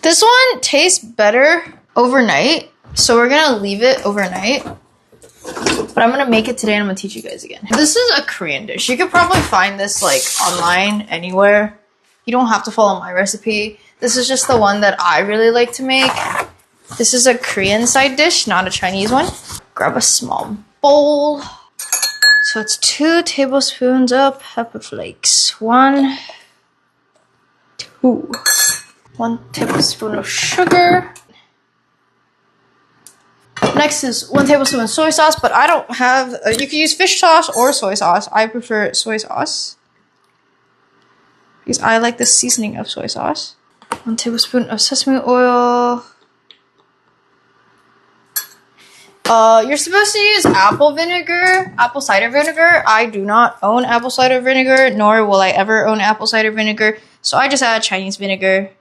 This one tastes better overnight, so we're gonna leave it overnight. But I'm gonna make it today and I'm gonna teach you guys again. This is a Korean dish. You could probably find this like online anywhere. You don't have to follow my recipe. This is just the one that I really like to make. This is a Korean side dish, not a Chinese one. Grab a small bowl. So it's 2 tablespoons of pepper flakes. 1, 2. 1 tablespoon of sugar. Next is 1 tablespoon of soy sauce, but I don't have, you can use fish sauce or soy sauce. I prefer soy sauce because I like the seasoning of soy sauce. 1 tablespoon of sesame oil. You're supposed to use apple cider vinegar. I do not own apple cider vinegar, nor will I ever own apple cider vinegar. So I just add Chinese vinegar.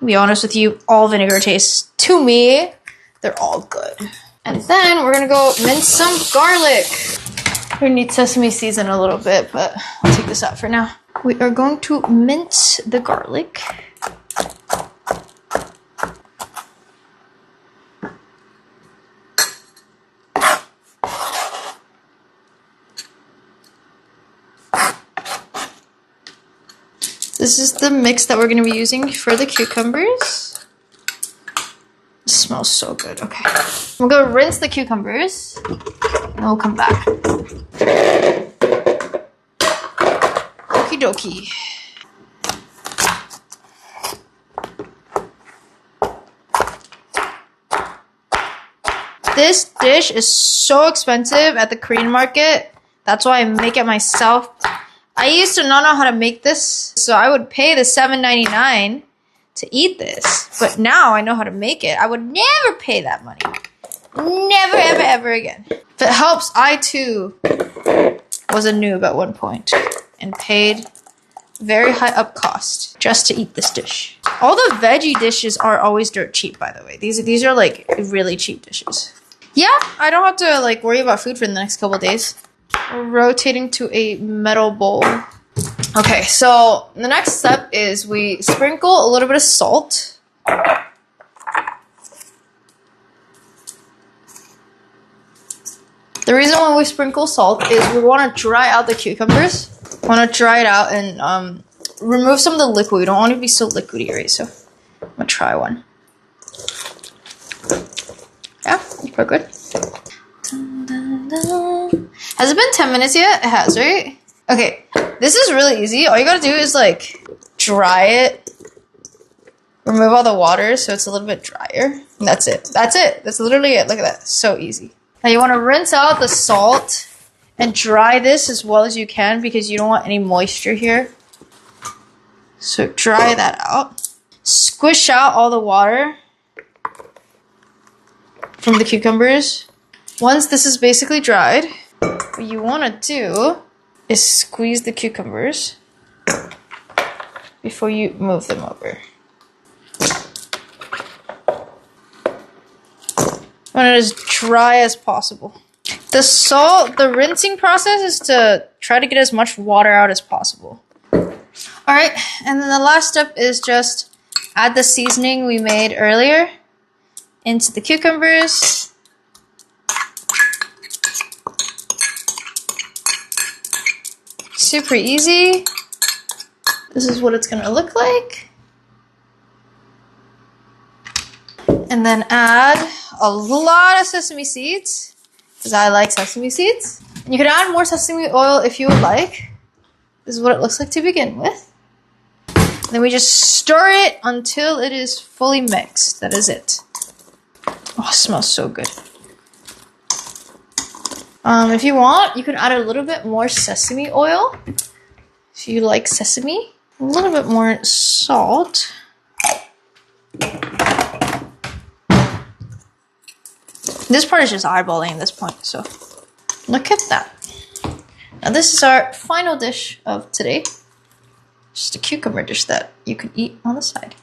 To be honest with you, all vinegar tastes, to me, they're all good. And then we're gonna go mince some garlic. We're gonna need sesame seeds in a little bit, but I'll take this out for now. We are going to mince the garlic. This is the mix that we're going to be using for the cucumbers. It smells so good. Okay. We're going to rinse the cucumbers and we'll come back. Okie dokie. This dish is so expensive at the Korean market. That's why I make it myself. I used to not know how to make this, so I would pay the $7.99 to eat this. But now I know how to make it. I would never pay that money. Never, ever, ever again. If it helps, I too was a noob at one point and paid very high up cost just to eat this dish. All the veggie dishes are always dirt cheap, by the way. These are like really cheap dishes. Yeah, I don't have to like worry about food for the next couple days. We're rotating to a metal bowl. Okay, so the next step is we sprinkle a little bit of salt. The reason why we sprinkle salt is we want to dry out the cucumbers. We want to dry it out and remove some of the liquid. We don't want it to be so liquidy, right? So I'm gonna try one. Yeah, we're good. Has it been 10 minutes yet? It has, right? Okay, this is really easy. All you gotta do is like dry it, remove all the water so it's a little bit drier. And that's it. That's it. That's literally it. Look at that. So easy. Now you want to rinse out the salt and dry this as well as you can because you don't want any moisture here. So dry that out. Squish out all the water from the cucumbers. Once this is basically dried, what you want to do is squeeze the cucumbers before you move them over. You want it as dry as possible. The rinsing process is to try to get as much water out as possible. Alright, and then the last step is just add the seasoning we made earlier into the cucumbers. Super easy. This is what it's gonna look like. And then add a lot of sesame seeds, because I like sesame seeds. And you can add more sesame oil if you would like. This is what it looks like to begin with. And then we just stir it until it is fully mixed. That is it. Oh, it smells so good. If you want, you can add a little bit more sesame oil. If you like sesame. A little bit more salt. This part is just eyeballing at this point, so look at that. Now this is our final dish of today. Just a cucumber dish that you can eat on the side.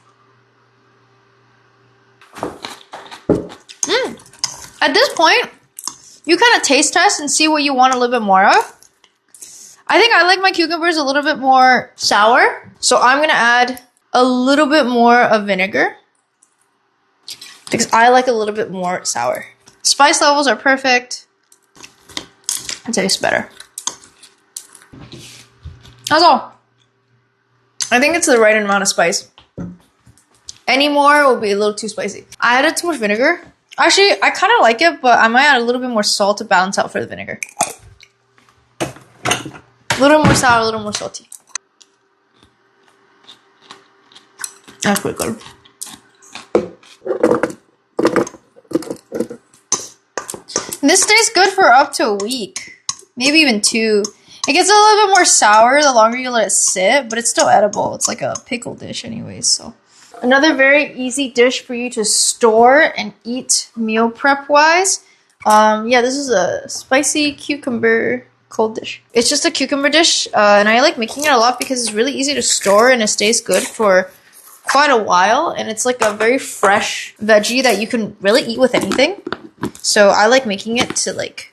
At this point, you kind of taste test and see what you want a little bit more of. I think I like my cucumbers a little bit more sour. So I'm going to add a little bit more of vinegar. Because I like a little bit more sour. Spice levels are perfect. It tastes better. That's all. I think it's the right amount of spice. Any more will be a little too spicy. I added too much vinegar. Actually, I kind of like it, but I might add a little bit more salt to balance out for the vinegar. A little more sour, a little more salty. That's pretty good. This stays good for up to a week. Maybe even 2. It gets a little bit more sour the longer you let it sit, but it's still edible. It's like a pickle dish anyways, so. Another very easy dish for you to store and eat meal prep wise. Yeah, this is a spicy cucumber cold dish. It's just a cucumber dish, and I like making it a lot because it's really easy to store and it stays good for quite a while. And it's like a very fresh veggie that you can really eat with anything. So I like making it to like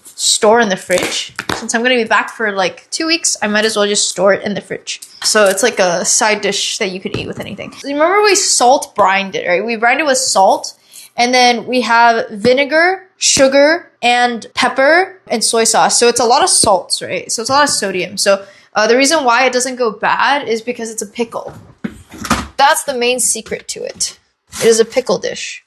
store in the fridge. Since I'm going to be back for like 2 weeks, I might as well just store it in the fridge. So it's like a side dish that you can eat with anything. Remember we salt brined it, right? We brined it with salt, and then we have vinegar, sugar, and pepper, and soy sauce. So it's a lot of salts, right? So it's a lot of sodium. So the reason why it doesn't go bad is because it's a pickle. That's the main secret to it. It is a pickle dish.